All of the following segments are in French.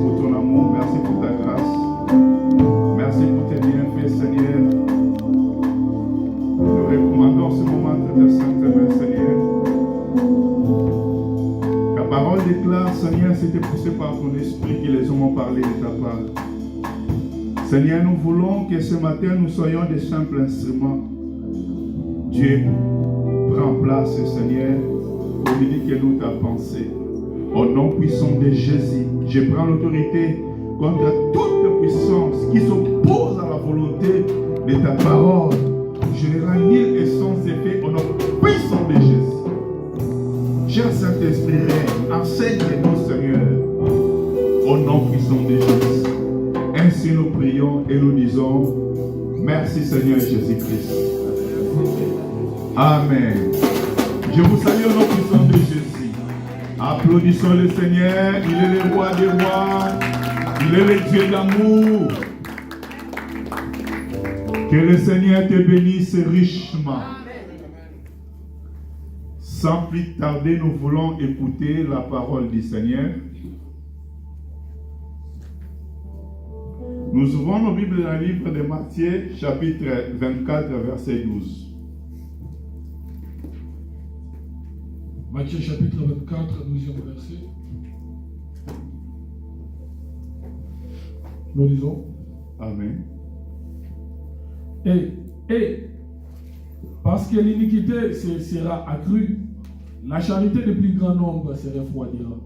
pour ton amour, merci pour ta grâce. Merci pour tes bienfaits, Seigneur. Nous recommandons ce moment de ta sainte main, Seigneur. Ta parole déclare, Seigneur, c'était poussé par ton esprit qui les ont parlé de ta part. Seigneur, nous voulons que ce matin nous soyons des simples instruments. Dieu, prends place, Seigneur, communique nous ta pensée. Au nom puissant de Jésus, je prends l'autorité contre toute puissance qui s'oppose à la volonté de ta parole. Je les rends nul et sans effet au nom puissant de Jésus. Cher Saint-Esprit, enseigne-nous, Seigneur, au nom puissant de Jésus. Ainsi nous prions et nous disons, merci Seigneur Jésus-Christ. Amen. Je vous salue au nom puissant de Jésus. Applaudissons le Seigneur, il est le roi des rois, il est le Dieu d'amour. Que le Seigneur te bénisse richement. Sans plus tarder, nous voulons écouter la parole du Seigneur. Nous ouvrons nos Bibles dans le livre de Matthieu, chapitre 24, verset 12. Matthieu chapitre 24, 12e verset. Nous lisons. Amen. Et parce que l'iniquité sera accrue, la charité du plus grand nombre se refroidira.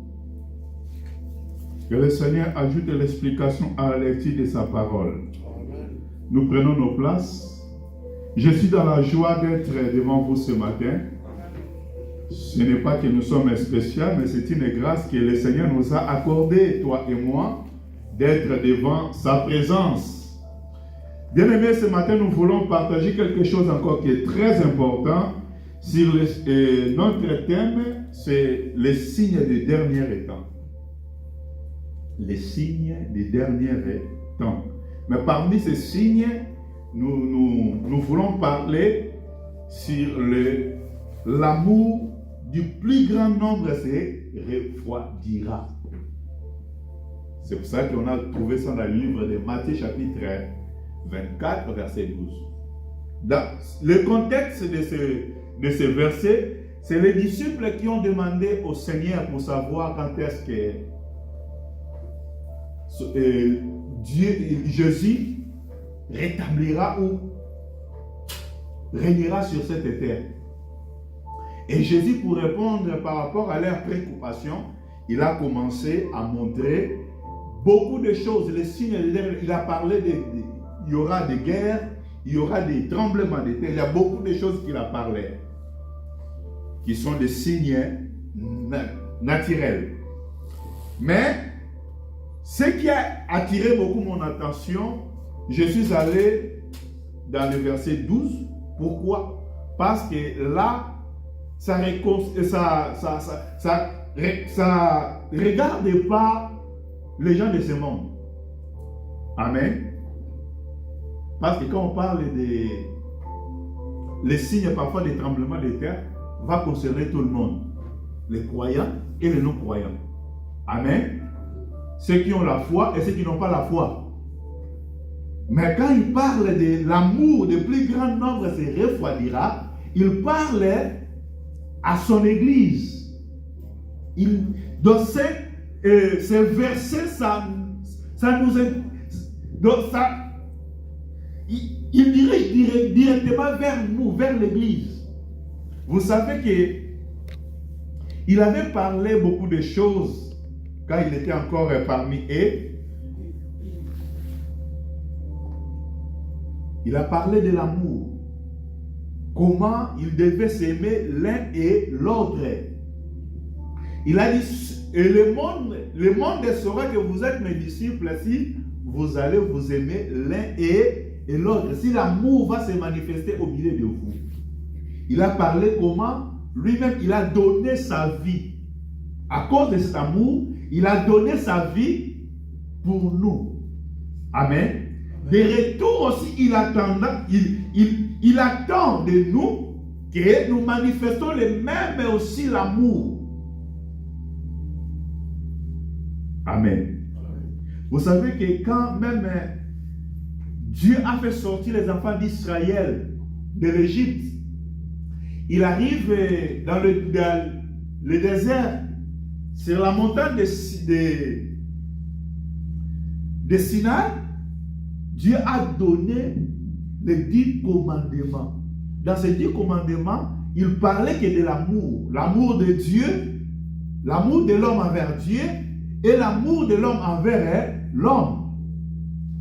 Que le Seigneur ajoute l'explication à la lecture de sa parole. Amen. Nous prenons nos places. Je suis dans la joie d'être devant vous ce matin. Ce n'est pas que nous sommes spéciaux, mais c'est une grâce que le Seigneur nous a accordée, toi et moi, d'être devant sa présence. Bien-aimés, ce matin, nous voulons partager quelque chose encore qui est très important sur notre thème, c'est les signes des derniers temps. Les signes des derniers temps. Mais parmi ces signes, nous voulons parler sur l'amour du plus grand nombre se refroidira. C'est pour ça qu'on a trouvé ça dans le livre de Matthieu chapitre 24, verset 12. Dans le contexte de ce verset, c'est les disciples qui ont demandé au Seigneur pour savoir quand est-ce que Jésus rétablira ou régnera sur cette terre. Et Jésus, pour répondre par rapport à leur préoccupation, il a commencé à montrer beaucoup de choses, les signes. Il a parlé il y aura des guerres, il y aura des tremblements de terre, il y a beaucoup de choses qu'il a parlé, qui sont des signes naturels. Mais ce qui a attiré beaucoup mon attention, je suis allé dans le verset 12. Pourquoi? Parce que là, ça regarde pas les gens de ce monde. Amen. Parce que quand on parle les signes parfois des tremblements de terre, va concerner tout le monde. Les croyants et les non-croyants. Amen. Ceux qui ont la foi et ceux qui n'ont pas la foi. Mais quand il parle de l'amour du plus grand nombre se refroidira, il parle à son église. Dans ces versets, ça nous est. Il dirige directement vers nous, vers l'église. Vous savez qu'il avait parlé beaucoup de choses quand il était encore parmi eux. Il a parlé de l'amour. Comment ils devaient s'aimer l'un et l'autre. Il a dit, et le monde saura que vous êtes mes disciples si vous allez vous aimer l'un et l'autre. Si l'amour va se manifester au milieu de vous. Il a parlé comment lui-même il a donné sa vie. À cause de cet amour, il a donné sa vie pour nous. Amen. De retour aussi, il attend de nous que nous manifestons le même, mais aussi l'amour. Amen. Vous savez que quand même Dieu a fait sortir les enfants d'Israël de l'Égypte, il arrive dans le désert, sur la montagne de Sinaï, Dieu a donné les 10 commandements. Dans ces 10 commandements, il parlait que de l'amour. L'amour de Dieu, l'amour de l'homme envers Dieu et l'amour de l'homme envers l'homme.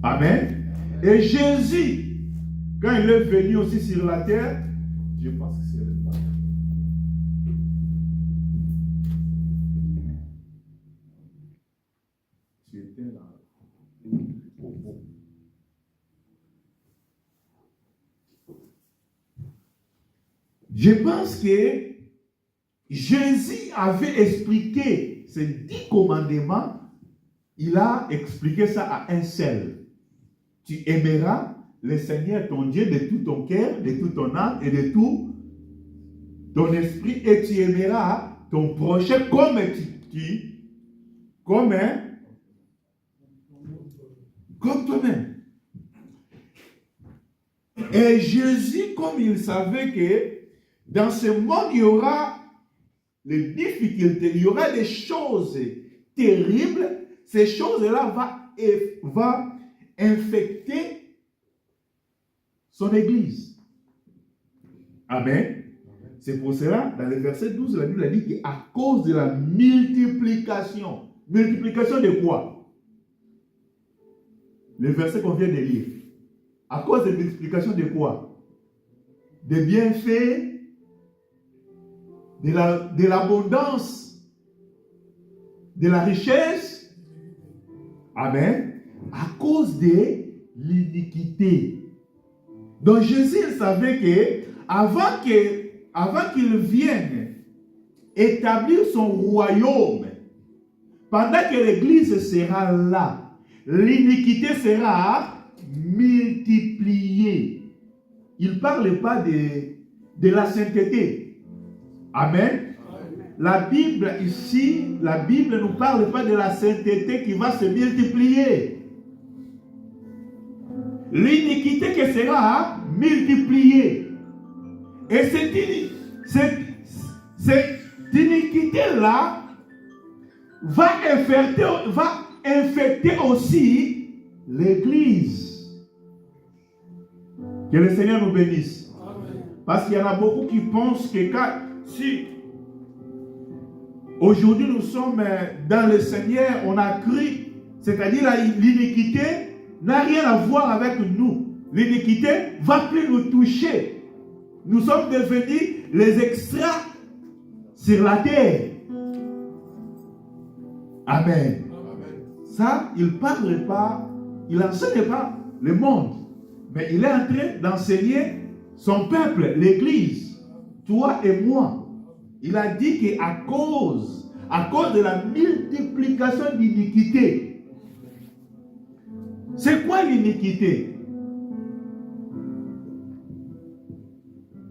Amen. Et Jésus, quand il est venu aussi sur la terre, je pense que c'est le Père. Tu étais là. Je pense que Jésus avait expliqué ces 10 commandements. Il a expliqué ça à un seul. Tu aimeras le Seigneur ton Dieu de tout ton cœur, de toute ton âme et de tout ton esprit, et tu aimeras ton prochain comme toi-même. Et Jésus, comme il savait que dans ce monde, il y aura les difficultés, il y aura des choses terribles, ces choses-là vont infecter son église. Amen. C'est pour cela, dans le verset 12, la Bible a dit qu'à cause de la multiplication de quoi? Le verset qu'on vient de lire. À cause de la multiplication de quoi? Des bienfaits, de l'abondance, de la richesse. Amen. À cause de l'iniquité. Donc Jésus savait que avant qu'il vienne établir son royaume, pendant que l'église sera là, l'iniquité sera multipliée. Il ne parle pas de la sainteté. Amen. La Bible ici, la Bible ne nous parle pas de la sainteté qui va se multiplier. L'iniquité qui sera multipliée. Et cette iniquité-là va infecter aussi l'Église. Que le Seigneur nous bénisse. Amen. Parce qu'il y en a beaucoup qui pensent que si aujourd'hui nous sommes dans le Seigneur, on a cru, c'est-à-dire l'iniquité n'a rien à voir avec nous. L'iniquité ne va plus nous toucher. Nous sommes devenus les extras sur la terre. Amen. Ça, il ne parle pas, il n'enseigne pas le monde. Mais il est en train d'enseigner son peuple, l'Église, toi et moi. Il a dit qu'à cause de la multiplication d'iniquité. C'est quoi l'iniquité?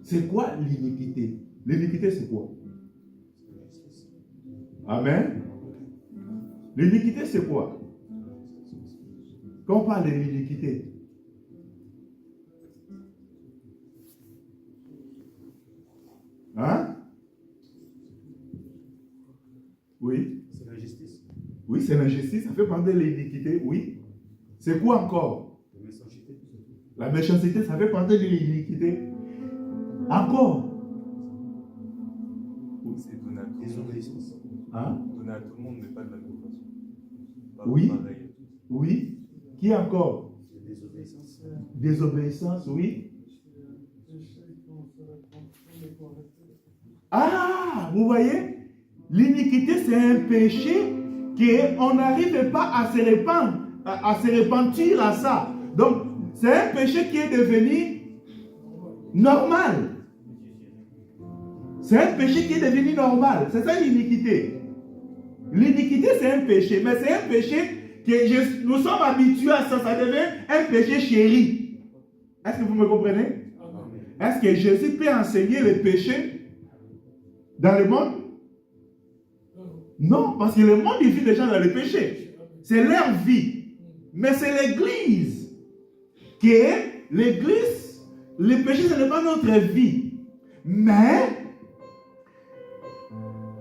C'est quoi l'iniquité? L'iniquité, c'est quoi? Amen. L'iniquité, c'est quoi? Quand on parle de l'iniquité, hein? Oui. C'est l'injustice. Oui, c'est l'injustice. Ça fait partie de l'iniquité, oui. C'est quoi encore? La méchanceté. La méchanceté, ça fait partie de l'iniquité. Encore. C'est donner à tout le monde. Hein? Donner à tout le monde, mais pas de la même façon. Pas Oui. pareil. Oui. Qui encore? Désobéissance. Désobéissance, oui. Ah, vous voyez? L'iniquité, c'est un péché qu'on n'arrive pas à se répandre, à se repentir à ça. Donc, c'est un péché qui est devenu normal. C'est un péché qui est devenu normal. C'est ça l'iniquité. L'iniquité, c'est un péché. Mais c'est un péché que nous sommes habitués à ça. Ça devient un péché chéri. Est-ce que vous me comprenez? Est-ce que Jésus peut enseigner le péché dans le monde? Non, parce que le monde, il vit déjà dans le péché. C'est leur vie. Mais c'est l'église. L'église, le péché, ce n'est pas notre vie. Mais,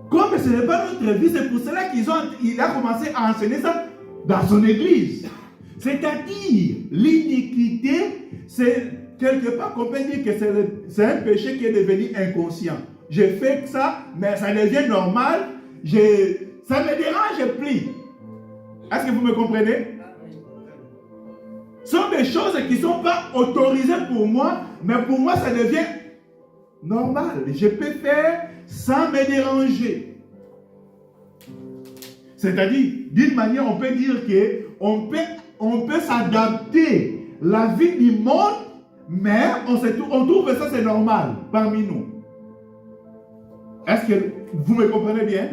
comme ce n'est pas notre vie, c'est pour cela qu'il a commencé à enseigner ça dans son église. C'est-à-dire, l'iniquité, c'est quelque part qu'on peut dire que c'est un péché qui est devenu inconscient. J'ai fait ça, mais ça devient normal. Ça me dérange plus. Est-ce que vous me comprenez? Ce sont des choses qui ne sont pas autorisées pour moi, mais pour moi, ça devient normal. Je peux faire sans me déranger. C'est-à-dire, d'une manière, on peut dire qu'on peut s'adapter à la vie du monde, mais on trouve que ça c'est normal parmi nous. Est-ce que vous me comprenez bien?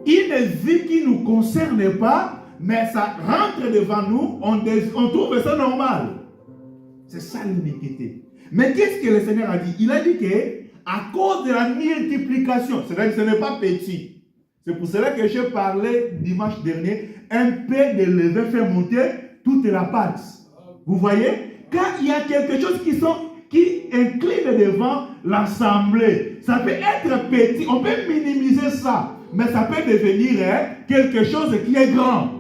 Une vie qui ne nous concerne pas, mais ça rentre devant nous, on trouve que c'est normal. C'est ça l'iniquité. Mais qu'est-ce que le Seigneur a dit? Il a dit qu'à cause de la multiplication, c'est-à-dire que ce n'est pas petit. C'est pour cela que je parlais dimanche dernier, un peu de levain fait monter toute la pâte. Vous voyez? Quand il y a quelque chose qui incline devant l'assemblée, ça peut être petit, on peut minimiser ça, mais ça peut devenir quelque chose qui est grand.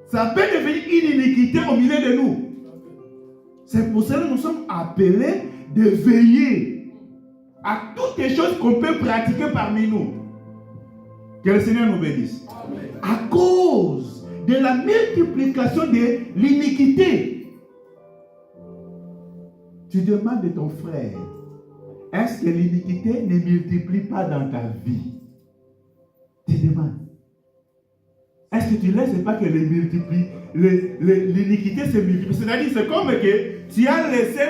Ça peut devenir une iniquité au milieu de nous. C'est pour cela que nous sommes appelés de veiller à toutes les choses qu'on peut pratiquer parmi nous. Que le Seigneur nous bénisse. Amen. À cause de la multiplication de l'iniquité, tu demandes de ton frère, est-ce que l'iniquité ne multiplie pas dans ta vie? Tu demandes. Est-ce que tu ne laisses pas que l'iniquité se multiplie? C'est-à-dire, c'est comme que tu as laissé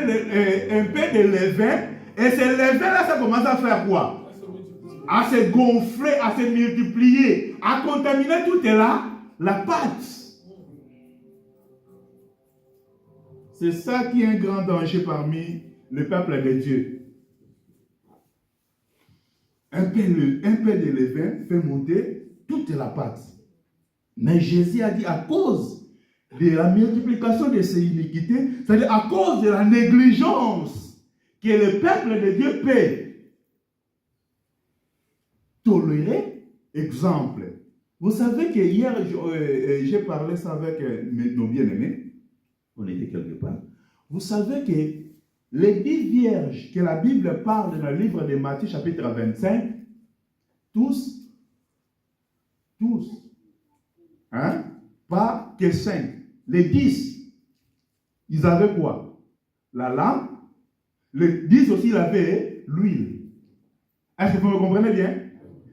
un peu de levain, et ce levain-là, ça commence à faire quoi? À se gonfler, à se multiplier, à contaminer toute la pâte. C'est ça qui est un grand danger parmi le peuple de Dieu. Un peu de levain fait monter toute la pâte. Mais Jésus a dit à cause de la multiplication de ces iniquités, c'est-à-dire à cause de la négligence que le peuple de Dieu peut tolérer. Exemple, vous savez que hier j'ai parlé ça avec nos bien-aimés, on était quelque part. Vous savez que les 10 vierges que la Bible parle dans le livre de Matthieu chapitre 25, tous, hein, pas que 5, les 10, ils avaient quoi? La lampe. Les 10 aussi, ils avaient l'huile. Est-ce que vous me comprenez bien?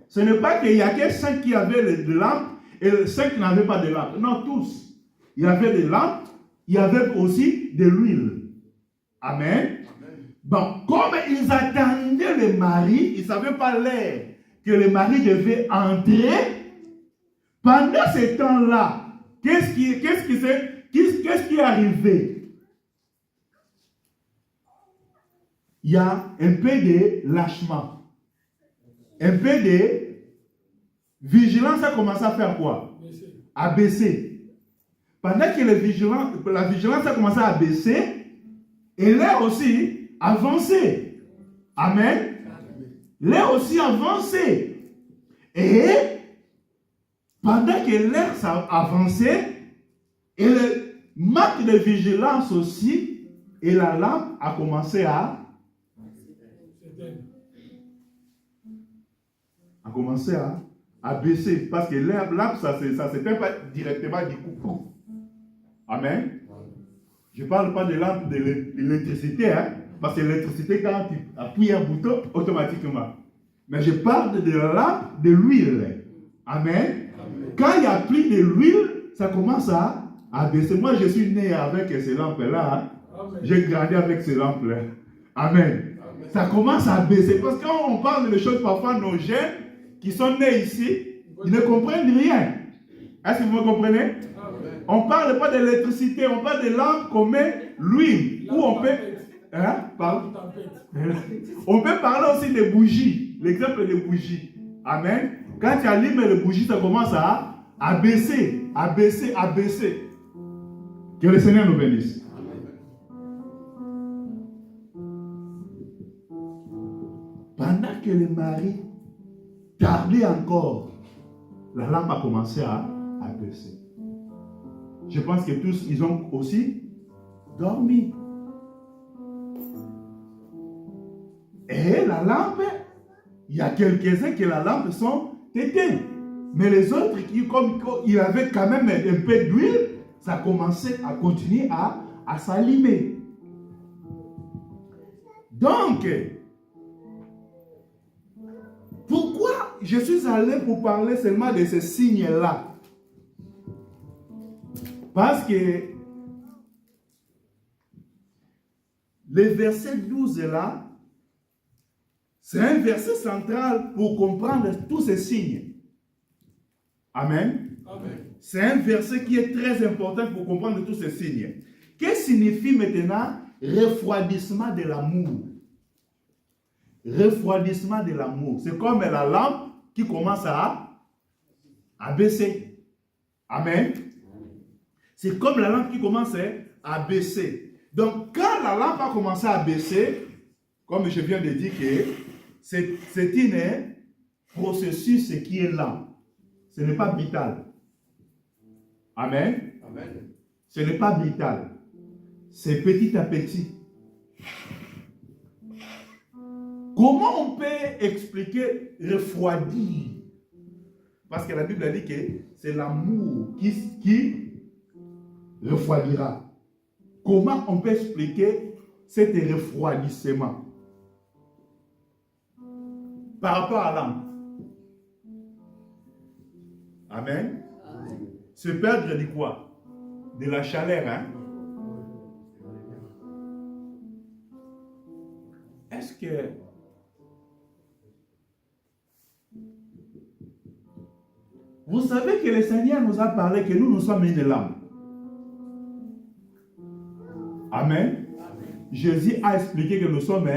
Ce n'est pas qu'il y a que 5 qui avaient de lampes et 5 qui n'avaient pas de lampes. Non, tous. Il y avait des lampes, il y avait aussi de l'huile. Amen. Bon, comme ils attendaient le mari, ils ne savaient pas l'heure que le mari devait entrer. Pendant ce temps-là, qu'est-ce qui est arrivé? Il y a un peu de lâchement. Un peu de vigilance a commencé à faire quoi? À baisser. Pendant que la vigilance a commencé à baisser, elle a aussi avancé. Amen. Elle a aussi avancé. Et pendant que l'air a avancé, et le manque de vigilance aussi, et la lampe a commencé à baisser. Parce que lampe, ça ne s'éteint pas directement du coup. Amen. Je ne parle pas de lampe de l'électricité, hein, parce que l'électricité, quand tu appuies un bouton, automatiquement. Mais je parle de la lampe de l'huile. Amen. Quand il n'y a plus de l'huile, ça commence à baisser. Moi, je suis né avec ces lampes-là. Hein. J'ai grandi avec ces lampes-là. Amen. Ça commence à baisser. Parce que quand on parle de choses, parfois, nos jeunes qui sont nés ici, ils ne comprennent rien. Est-ce que vous me comprenez? Amen. On ne parle pas d'électricité, on parle de lampes qu'on met l'huile. Où on peut... Hein? On peut parler aussi des bougies. L'exemple des bougies. Amen. Quand tu allumes les bougies, ça commence à Abaisser, abaisser, abaisser. Que le Seigneur nous bénisse. Pendant que le mari tardait encore, la lampe a commencé à baisser. Je pense que tous, ils ont aussi dormi. Et la lampe, il y a quelques-uns que la lampe sont éteintes. Mais les autres, comme il avait quand même un peu d'huile, ça commençait à continuer à s'allumer. Donc, pourquoi je suis allé pour parler seulement de ces signes-là? Parce que le verset 12 là, c'est un verset central pour comprendre tous ces signes. Amen. Amen. C'est un verset qui est très important pour comprendre tous ces signes. Qu'est-ce que signifie maintenant refroidissement de l'amour? Refroidissement de l'amour. C'est comme la lampe qui commence à baisser. Amen. C'est comme la lampe qui commence à baisser. Donc, quand la lampe a commencé à baisser, comme je viens de dire, que c'est un processus qui est lent. Ce n'est pas vital. Amen. Amen. Ce n'est pas vital. C'est petit à petit. Comment on peut expliquer refroidir? Parce que la Bible a dit que c'est l'amour qui refroidira. Comment on peut expliquer cet refroidissement par rapport à l'âme? Amen. Amen. Se perdre de quoi? De la chaleur, hein? Est-ce que vous savez que le Seigneur nous a parlé que nous sommes une lampe? Amen. Jésus a expliqué que nous sommes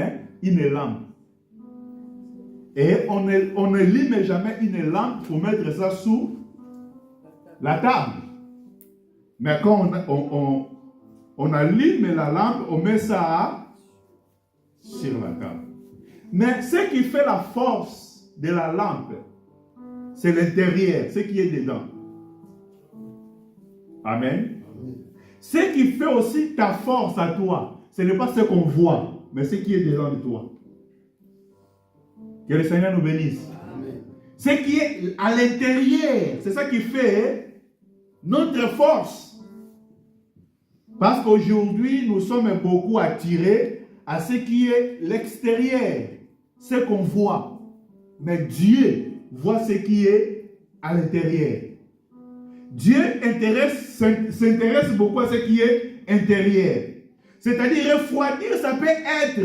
une lampe. Et on ne lime jamais une lampe pour mettre ça sous la table. Mais quand on allume la lampe, on met ça sur la table. Mais ce qui fait la force de la lampe, c'est l'intérieur, ce qui est dedans. Amen. Ce qui fait aussi ta force à toi, ce n'est pas ce qu'on voit, mais ce qui est dedans de toi. Que le Seigneur nous bénisse. Amen. Ce qui est à l'intérieur, c'est ça qui fait notre force. Parce qu'aujourd'hui, nous sommes beaucoup attirés à ce qui est l'extérieur, ce qu'on voit. Mais Dieu voit ce qui est à l'intérieur. Dieu s'intéresse beaucoup à ce qui est intérieur. C'est-à-dire, refroidir, ça peut être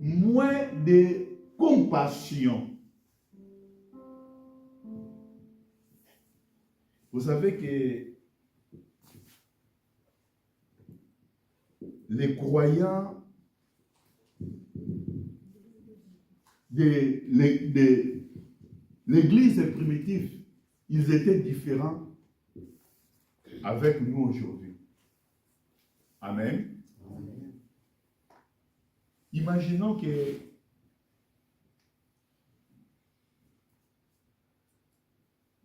moins de compassion. Vous savez que les croyants de l'église primitive, ils étaient différents avec nous aujourd'hui. Amen. Imaginons que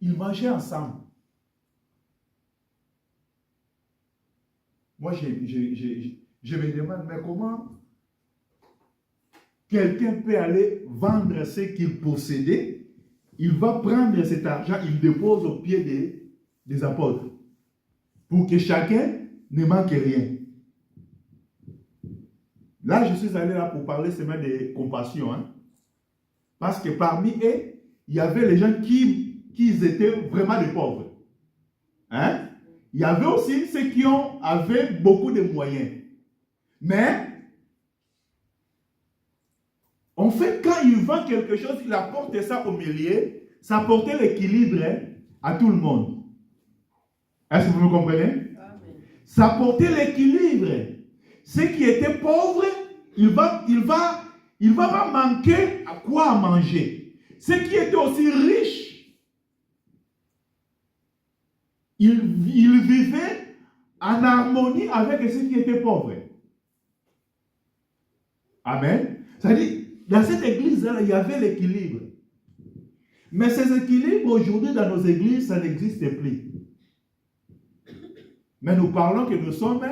ils mangeaient ensemble. Moi, je me demande, mais comment quelqu'un peut aller vendre ce qu'il possédait, il va prendre cet argent, il dépose au pied des apôtres, pour que chacun ne manque rien. Là, je suis allé là pour parler seulement de compassion. Hein? Parce que parmi eux, il y avait les gens qui étaient vraiment des pauvres. Hein? Il y avait aussi ceux qui avaient beaucoup de moyens. Mais, en fait, quand il vend quelque chose, il apporte ça au milieu, ça apportait l'équilibre à tout le monde. Est-ce que vous me comprenez? Amen. Ça apportait l'équilibre. Ceux qui étaient pauvres, il va pas manquer à quoi manger. Ceux qui étaient aussi riches, il vivait en harmonie avec ceux qui étaient pauvres. Amen. C'est-à-dire, dans cette église-là, il y avait l'équilibre. Mais ces équilibres, aujourd'hui, dans nos églises, ça n'existe plus. Mais nous parlons que nous sommes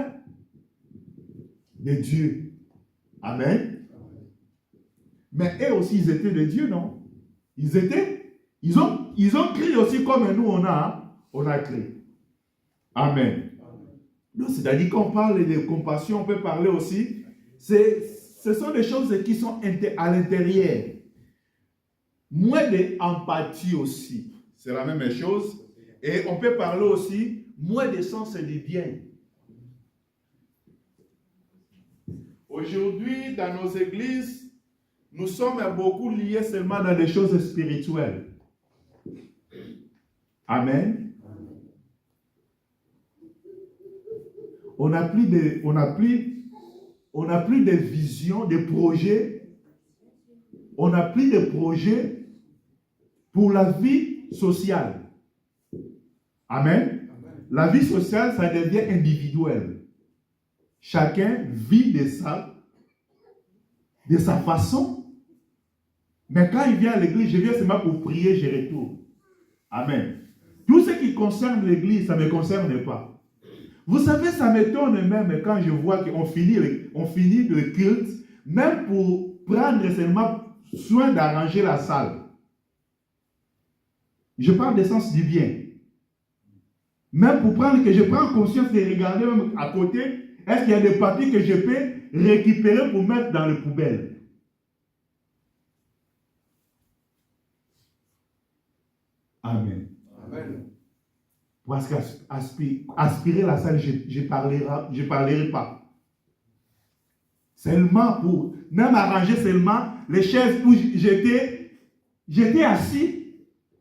des dieux. Amen. Mais eux aussi, ils étaient des dieux, non? Ils ont crié aussi comme nous, on a crié. Amen. Donc, c'est-à-dire qu'on parle de compassion, on peut parler aussi. Ce sont des choses qui sont à l'intérieur. Moins d'empathie aussi. C'est la même chose. Et on peut parler aussi moins de sens du bien. Aujourd'hui, dans nos églises, nous sommes beaucoup liés seulement dans les choses spirituelles. Amen. On n'a plus de vision, de projets. On n'a plus de projets pour la vie sociale. Amen. La vie sociale, ça devient individuel. Chacun vit de sa façon. Mais quand il vient à l'église, je viens seulement pour prier, je retourne. Amen. Tout ce qui concerne l'église, ça ne me concerne pas. Vous savez, ça m'étonne même quand je vois qu'on finit le culte, même pour prendre seulement soin d'arranger la salle. Je parle des sens du bien. Même pour prendre, que je prends conscience de regarder même à côté, est-ce qu'il y a des papiers que je peux récupérer pour mettre dans les poubelles? Amen. Amen. Parce qu'aspirer la salle, je parlerai pas. Seulement pour, même arranger seulement les chaises où j'étais assis,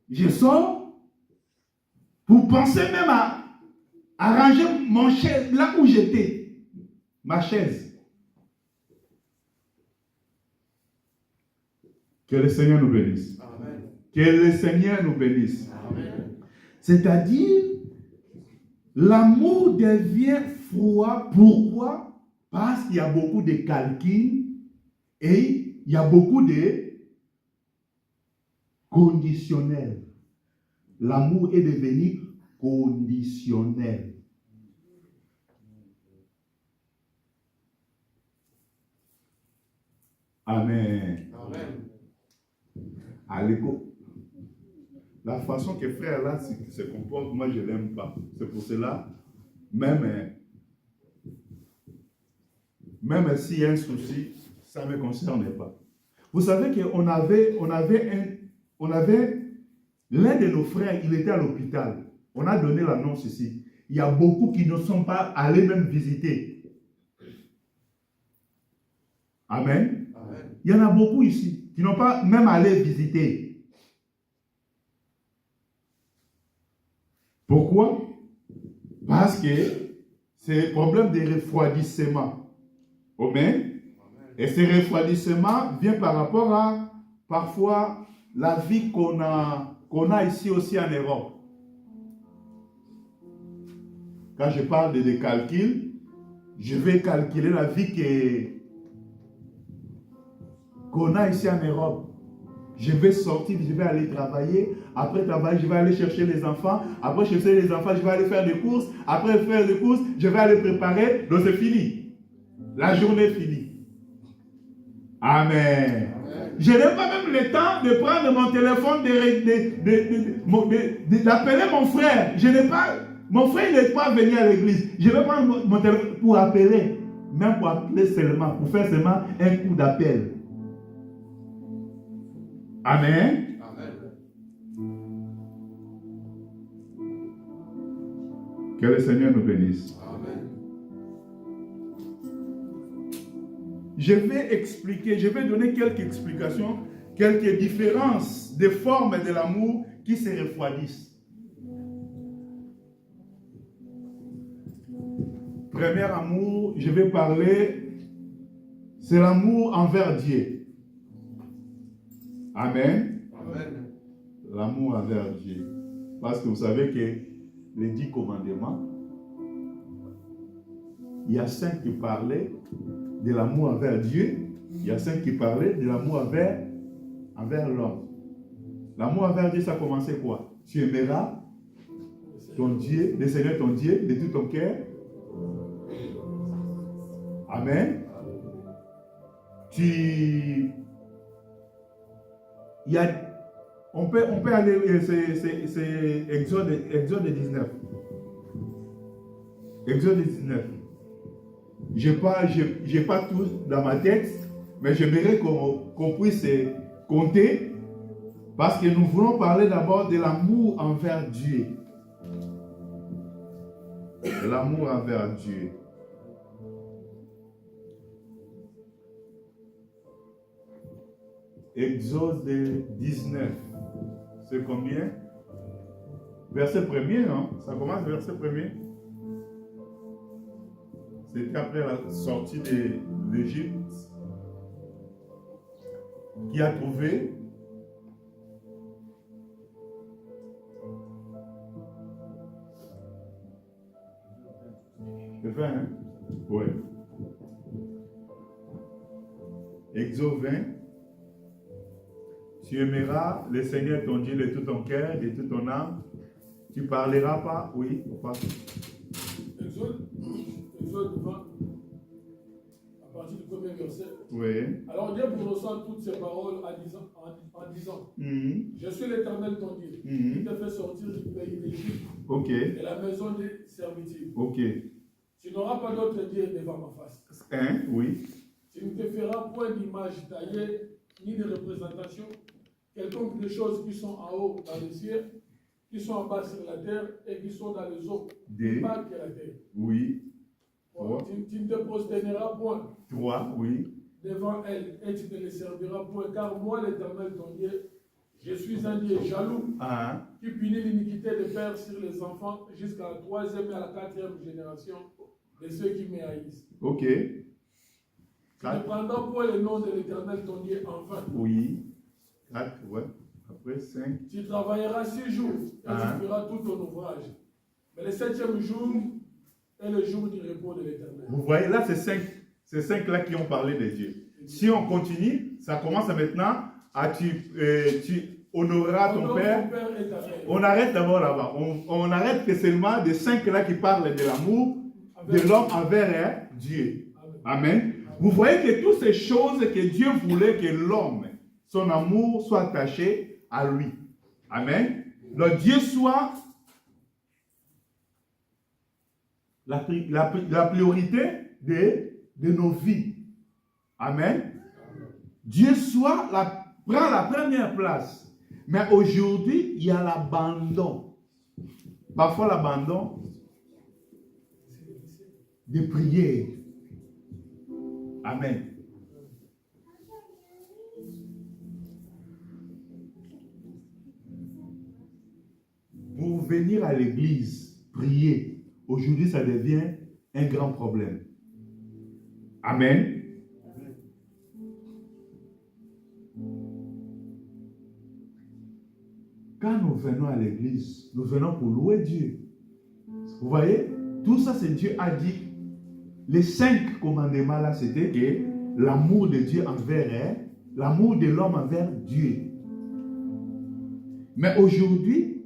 je sors pour penser même à arranger mon chaise là où j'étais, ma chaise. Que le Seigneur nous bénisse. Amen. Que le Seigneur nous bénisse. Amen. C'est-à-dire, l'amour devient froid. Pourquoi? Parce qu'il y a beaucoup de calculs et il y a beaucoup de conditionnels. L'amour est devenu conditionnel. Amen. Amen. Allez, la façon que frère là se comporte, moi je ne l'aime pas. C'est pour cela, même s'il y a un souci, ça ne me concerne pas. Vous savez qu'on avait l'un de nos frères, il était à l'hôpital. On a donné l'annonce ici. Il y a beaucoup qui ne sont pas allés même visiter. Amen. Amen. Il y en a beaucoup ici qui n'ont pas même allé visiter. Pourquoi? Parce que c'est un problème de refroidissement. Amen. Et ce refroidissement vient par rapport à parfois la vie qu'on a ici aussi en Europe. Quand je parle de calcul, je vais calculer la vie qu'on a ici en Europe. Je vais sortir, je vais aller travailler. Après travailler, je vais aller chercher les enfants. Après chercher les enfants, je vais aller faire des courses. Après faire des courses, je vais aller préparer. Donc c'est fini. La journée est finie. Amen. Je n'ai pas même le temps de prendre mon téléphone, d'appeler mon frère. Mon frère n'est pas venu à l'église. Je vais prendre mon téléphone pour appeler. Même pour appeler seulement, pour faire seulement un coup d'appel. Amen. Amen. Que le Seigneur nous bénisse. Amen. Je vais donner quelques explications, quelques différences des formes de l'amour qui se refroidissent. Premier amour, je vais parler, c'est l'amour envers Dieu. Amen. Amen. L'amour envers Dieu. Parce que vous savez que les 10 commandements, il y a 5 qui parlaient de l'amour envers Dieu, il y a 5 qui parlaient de l'amour envers l'homme. L'amour envers Dieu, ça commençait quoi? Tu aimeras ton Dieu, le Seigneur ton Dieu, de tout ton cœur. Amen. On peut aller, c'est Exode 19. Exode 19. J'ai pas tout dans ma tête, mais j'aimerais qu'on puisse compter, parce que nous voulons parler d'abord de l'amour envers Dieu. De l'amour envers Dieu. Exode 19. C'est combien? Verset 1er, non? Ça commence verset 1er. C'était après la sortie de l'Égypte. Qui a trouvé? C'est 20, hein? Oui. Exode 20. Tu aimeras le Seigneur ton Dieu de tout ton cœur, de toute ton âme. Tu ne parleras pas, oui ou pas? Exode 20, à partir du premier verset. Oui. Alors Dieu prononça toutes ces paroles en disant Je suis l'Éternel ton Dieu, qui t'a fait sortir du pays d'Égypte, de la maison de servitude. Tu n'auras pas d'autre Dieu devant ma face. Oui. Tu ne te feras point d'image taillée, ni de représentation, quelconque des choses qui sont en haut dans les cieux, qui sont en bas sur la terre et qui sont dans les eaux, pas que la terre. Oui. Tu ne te prosterneras point 3, oui. devant elle et tu ne les serviras point, car moi, l'Éternel ton Dieu, je suis un Dieu jaloux qui punit l'iniquité des pères sur les enfants jusqu'à la 3e et à la 4e génération de ceux qui me haïssent. Tu ne prendras point le nom de l'Éternel ton Dieu en vain. Oui. 4, ouais. Après 5. Tu travailleras 6 jours et tu feras tout ton ouvrage. Mais le 7e jour est le jour du repos de l'Éternel. Vous voyez, là, c'est 5 là qui ont parlé de Dieu. Si on continue, ça commence maintenant à tu honoreras ton père. On arrête d'abord là-bas. On arrête que seulement des 5 là qui parlent de l'amour de l'homme envers Dieu. Amen. Vous voyez que toutes ces choses que Dieu voulait que l'homme, son amour soit attaché à lui. Amen. Donc Dieu soit la priorité de nos vies. Amen. Dieu soit prend la première place. Mais aujourd'hui, il y a l'abandon. Parfois l'abandon de prier. Amen. Pour venir à l'église, prier, aujourd'hui ça devient un grand problème. Amen. Quand nous venons à l'église, nous venons pour louer Dieu. Vous voyez, tout ça c'est Dieu a dit. Les 5 commandements là, c'était que l'amour de Dieu envers l'amour de l'homme envers Dieu. Mais aujourd'hui,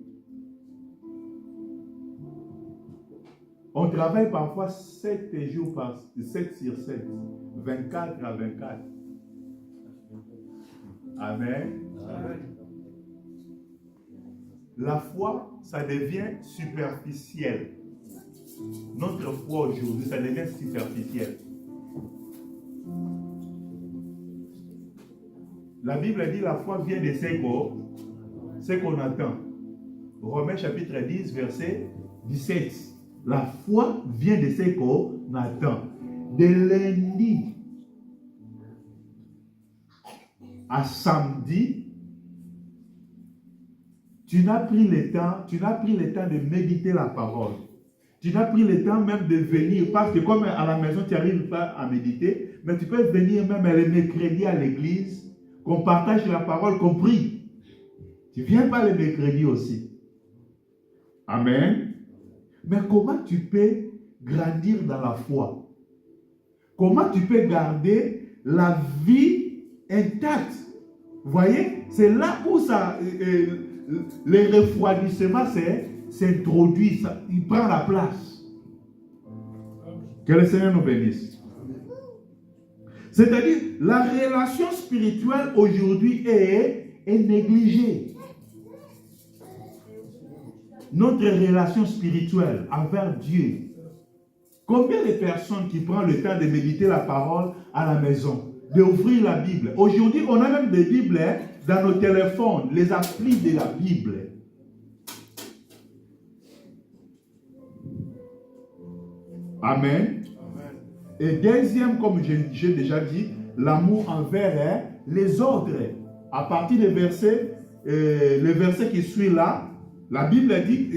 on travaille parfois 7 jours par 7 sur 7, 24 à 24. Amen. Amen. La foi, ça devient superficiel. Notre foi aujourd'hui, ça devient superficiel. La Bible dit la foi vient de ce qu'on attend. Romains chapitre 10, verset 17. La foi vient de ce qu'on attend. De lundi à samedi, tu n'as pris le temps de méditer la parole. Tu n'as pris le temps même de venir, parce que comme à la maison, tu n'arrives pas à méditer, mais tu peux venir même le mercredi à l'église, qu'on partage la parole, qu'on prie. Tu ne viens pas le mercredi aussi. Amen. Mais comment tu peux grandir dans la foi? Comment tu peux garder la vie intacte? Vous voyez, c'est là où le refroidissement s'introduit, il prend la place. Que le Seigneur nous bénisse. C'est-à-dire, la relation spirituelle aujourd'hui est négligée. Notre relation spirituelle envers Dieu. Combien de personnes qui prennent le temps de méditer la parole à la maison, d'ouvrir la Bible? Aujourd'hui, on a même des Bibles dans nos téléphones, les applis de la Bible. Amen. Et deuxième, comme j'ai déjà dit, l'amour envers les autres. À partir des versets, le verset qui suit là, la Bible dit,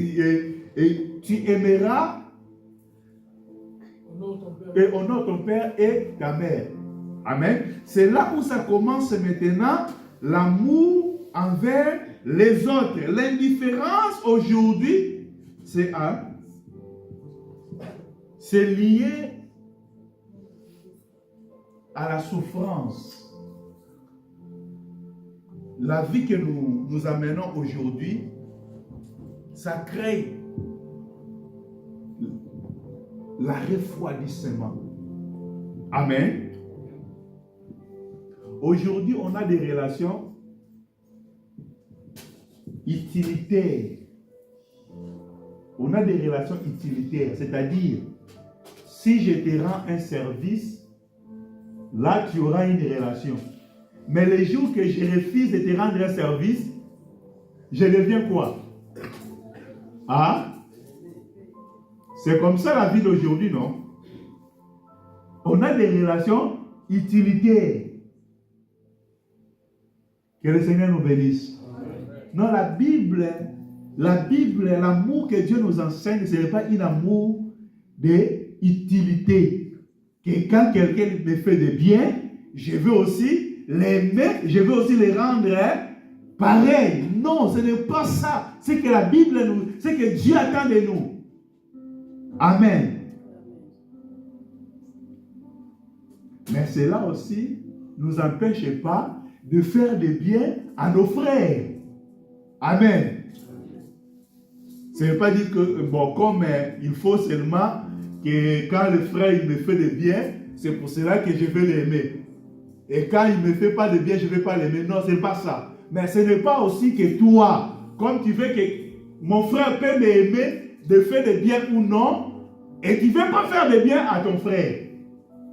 et tu aimeras et honore ton père et ta mère. Amen. C'est là où ça commence maintenant, l'amour envers les autres. L'indifférence aujourd'hui, c'est lié à la souffrance. La vie que nous amenons aujourd'hui, ça crée le refroidissement. Amen. Aujourd'hui, on a des relations utilitaires. On a des relations utilitaires, c'est-à-dire, si je te rends un service, là, tu auras une relation. Mais les jours que je refuse de te rendre un service, je deviens quoi? Ah? C'est comme ça la vie d'aujourd'hui, non? On a des relations utilitaires. Que le Seigneur nous bénisse. Non, la Bible, l'amour que Dieu nous enseigne, ce n'est pas un amour d'utilité. Que quand quelqu'un me fait de bien, je veux aussi l'aimer, je veux aussi les rendre pareil. Non, ce n'est pas ça. C'est que la Bible c'est que Dieu attend de nous. Amen. Mais cela aussi ne nous empêche pas de faire du bien à nos frères. Amen. Ça ne veut pas dire que, bon, comme il faut seulement que quand le frère il me fait du bien, c'est pour cela que je vais l'aimer. Et quand il ne me fait pas de bien, je ne vais pas l'aimer. Non, ce n'est pas ça. Mais ce n'est pas aussi que toi, comme tu veux que mon frère peut m'aimer, de faire de bien ou non, et tu ne veux pas faire de bien à ton frère.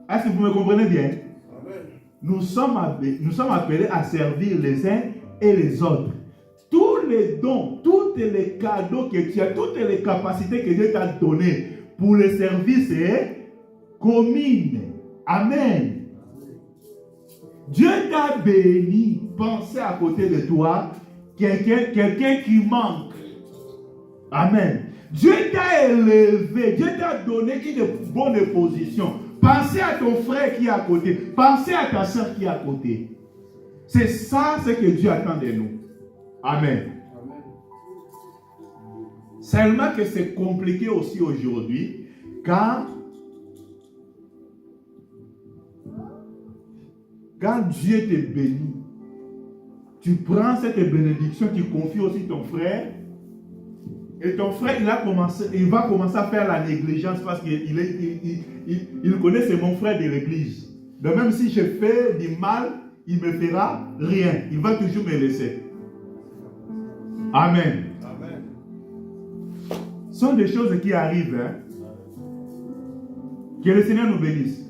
Est-ce que vous me comprenez bien? Amen. Nous sommes appelés à servir les uns et les autres. Tous les dons, tous les cadeaux que tu as, toutes les capacités que Dieu t'a données pour le service est commune. Amen. Dieu t'a béni. Pensez à côté de toi, quelqu'un qui manque. Amen. Dieu t'a élevé, Dieu t'a donné une bonne position. Pensez à ton frère qui est à côté. Pensez à ta soeur qui est à côté. C'est ça ce que Dieu attend de nous. Amen. Amen. Seulement que c'est compliqué aussi aujourd'hui quand Dieu te bénit. Tu prends cette bénédiction, tu confies aussi ton frère. Et ton frère, il va commencer à faire la négligence parce qu'il connaît, c'est mon frère de l'église. Donc même si je fais du mal, il ne me fera rien. Il va toujours me laisser. Amen. Amen. Ce sont des choses qui arrivent. Hein? Que le Seigneur nous bénisse.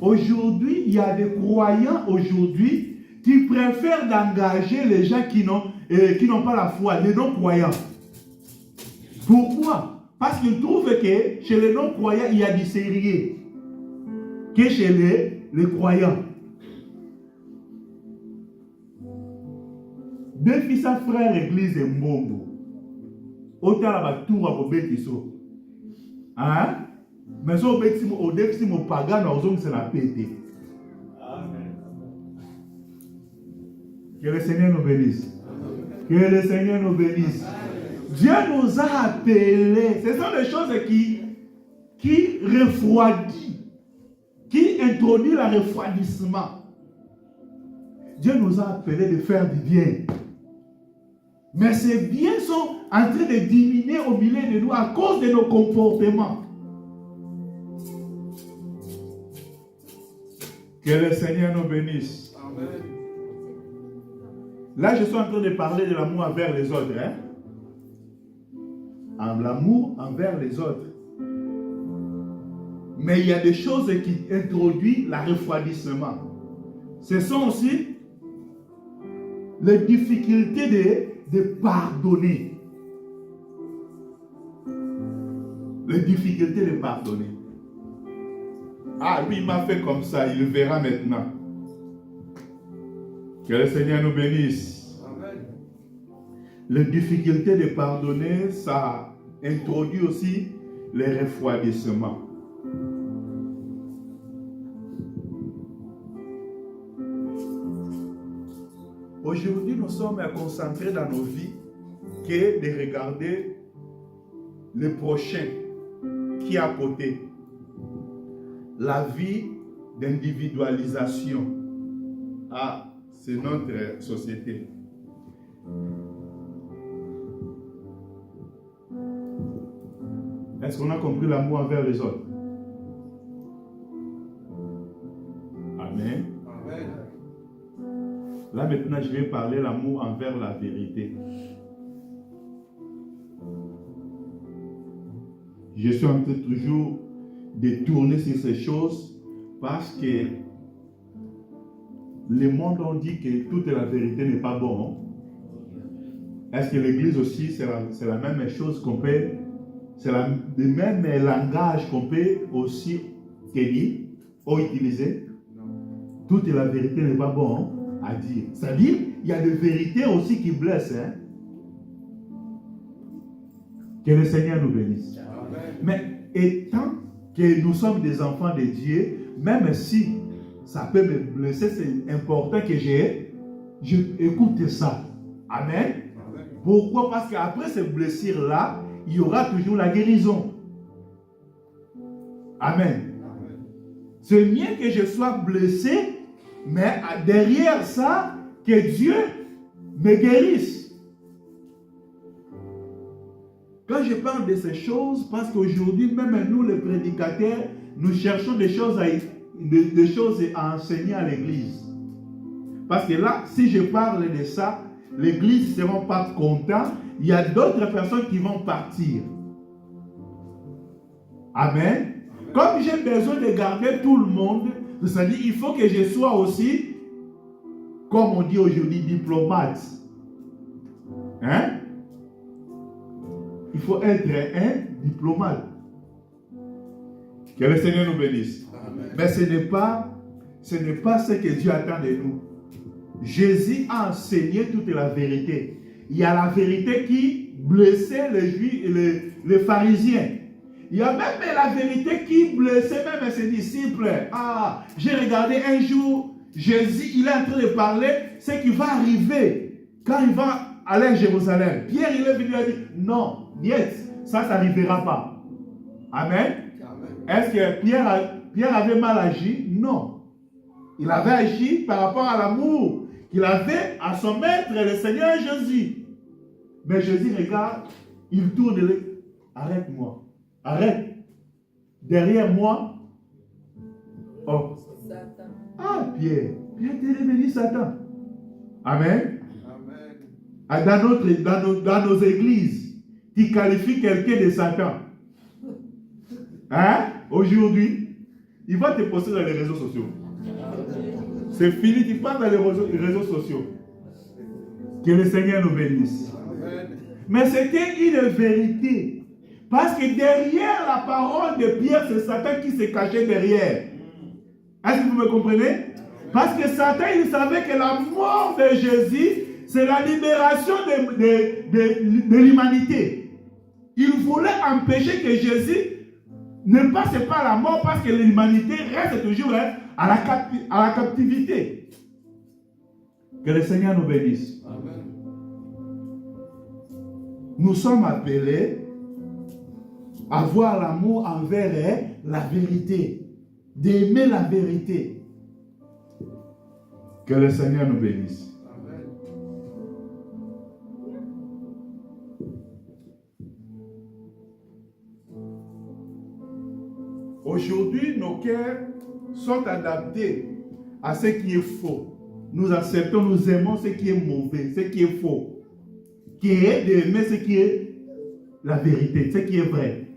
Aujourd'hui, il y a des croyants aujourd'hui qui préfèrent d'engager les gens qui n'ont pas la foi, les non-croyants. Pourquoi? Parce qu'ils trouvent que chez les non-croyants, il y a du sérieux que chez les croyants. Deux fils à frère église de Mbongo. Autant la tour à Bobetiso. Hein? Mais ça, au début, mon pagan, c'est la pété. Amen. Que le Seigneur nous bénisse. Que le Seigneur nous bénisse. Dieu nous a appelés. Ce sont des choses qui refroidissent, qui introduisent le refroidissement. Dieu nous a appelés de faire du bien. Mais ces biens sont en train de diminuer au milieu de nous à cause de nos comportements. Que le Seigneur nous bénisse. Amen. Là, je suis en train de parler de l'amour envers les autres. L'amour envers les autres. Mais il y a des choses qui introduisent le refroidissement. Ce sont aussi les difficultés de pardonner. Les difficultés de pardonner. Ah, lui, il m'a fait comme ça, il le verra maintenant. Que le Seigneur nous bénisse. Amen. Les difficultés de pardonner, ça introduit aussi les refroidissements. Aujourd'hui, nous sommes concentrés dans nos vies que de regarder le prochain qui est à côté. La vie d'individualisation. Ah, c'est notre société. Est-ce qu'on a compris l'amour envers les autres? Amen. Amen. Là maintenant, je vais parler l'amour envers la vérité. Je suis en train toujours de tourner sur ces choses parce que le monde on dit que toute la vérité n'est pas bon. Est-ce que l'église aussi c'est la même chose qu'on peut, c'est le même langage qu'on peut aussi tenir ou utiliser? Toute la vérité n'est pas bon à dire. C'est-à-dire, il y a des vérités aussi qui blessent. Que le Seigneur nous bénisse. Amen. Mais étant que nous sommes des enfants de Dieu, même si ça peut me blesser, c'est important que je écoute ça. Amen. Amen. Pourquoi? Parce qu'après ces blessures-là, il y aura toujours la guérison. Amen. Amen. C'est mieux que je sois blessé, mais derrière ça, que Dieu me guérisse. Quand je parle de ces choses, parce qu'aujourd'hui, même nous les prédicateurs, nous cherchons des choses à enseigner à l'église. Parce que là, si je parle de ça, l'église ne sera pas contente. Il y a d'autres personnes qui vont partir. Amen. Comme j'ai besoin de garder tout le monde, c'est-à-dire il faut que je sois aussi, comme on dit aujourd'hui, diplomate. Hein? Il faut être un diplomate. Que le Seigneur nous bénisse. Amen. Mais ce n'est pas ce que Dieu attend de nous. Jésus a enseigné toute la vérité. Il y a la vérité qui blessait les Juifs et les pharisiens. Il y a même la vérité qui blessait même ses disciples. Ah, j'ai regardé un jour, Jésus, il est en train de parler, ce qui va arriver quand il va aller à Jérusalem. Pierre, il est venu et dit, non, niet, ça n'arrivera pas. Amen. Amen. Est-ce que Pierre avait mal agi? Non. Il avait agi par rapport à l'amour qu'il avait à son maître, le Seigneur Jésus. Mais Jésus regarde, il tourne et dit, arrête-moi. Arrête. Derrière moi. Oh. Satan. Ah, Pierre. Pierre t'est devenu Satan. Amen. Amen. Dans nos églises, tu qualifies quelqu'un de Satan. Hein? Aujourd'hui, il va te poster dans les réseaux sociaux. C'est fini, tu pars dans les réseaux sociaux. Que le Seigneur nous bénisse. Amen. Mais c'était une vérité. Parce que derrière la parole de Pierre, c'est Satan qui se cachait derrière. Est-ce que vous me comprenez? Parce que Satan, il savait que la mort de Jésus, c'est la libération de l'humanité. Il voulait empêcher que Jésus ne passe pas la mort parce que l'humanité reste toujours à la captivité. Que le Seigneur nous bénisse. Amen. nous sommes appelés à avoir l'amour envers la vérité, d'aimer la vérité. Que le Seigneur nous bénisse. Amen. Aujourd'hui, nos cœurs sont adaptés à ce qui est faux. Nous acceptons, nous aimons ce qui est mauvais, ce qui est faux. Qui est d'aimer ce qui est la vérité, ce qui est vrai.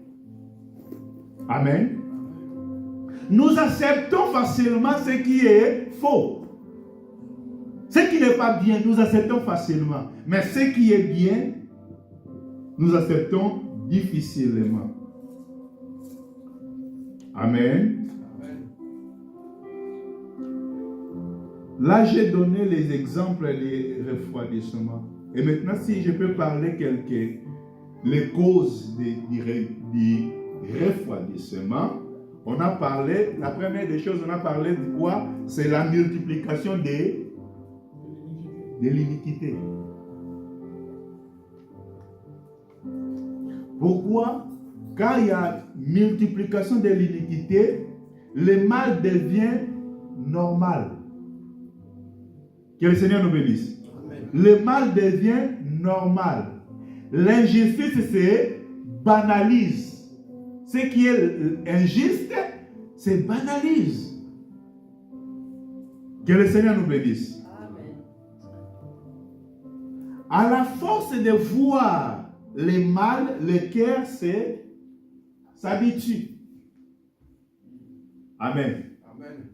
Amen. Nous acceptons facilement ce qui est faux. Ce qui n'est pas bien, nous acceptons facilement. Mais ce qui est bien, nous acceptons difficilement. Amen. Amen. Là, j'ai donné les exemples des refroidissements. Et maintenant, si je peux parler quelques les causes du refroidissement, on a parlé, la première des choses, on a parlé de quoi? C'est la multiplication de l'iniquité. Pourquoi? Quand il y a multiplication de l'iniquité, le mal devient normal. Que le Seigneur nous bénisse. Amen. Le mal devient normal. L'injustice se banalise. Ce qui est injuste se banalise. Que le Seigneur nous bénisse. Amen. À la force de voir le mal, le cœur s'habitue. Amen. Amen.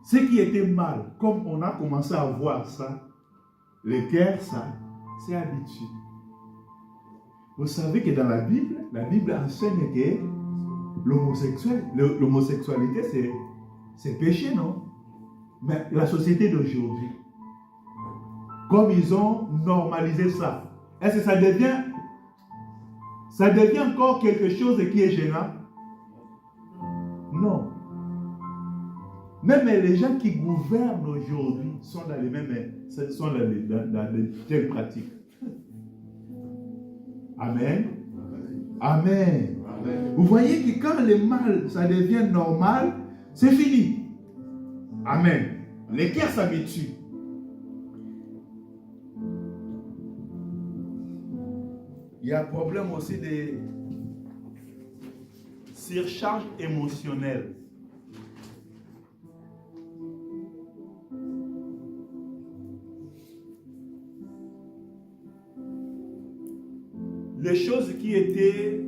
Ce qui était mal, comme on a commencé à voir ça, le cœur, ça s'est habitué. Vous savez que dans la Bible enseigne que l'homosexualité, c'est péché, non? Mais la société d'aujourd'hui, comme ils ont normalisé ça, est-ce que ça devient encore quelque chose qui est gênant? Non. Même les gens qui gouvernent aujourd'hui sont dans les mêmes, sont dans les telles pratiques. Amen. Amen. Amen. Vous voyez que quand le mal, ça devient normal, c'est fini. Amen. Les cœurs s'habituent. Il y a un problème aussi de surcharge émotionnelle. Les choses qui étaient,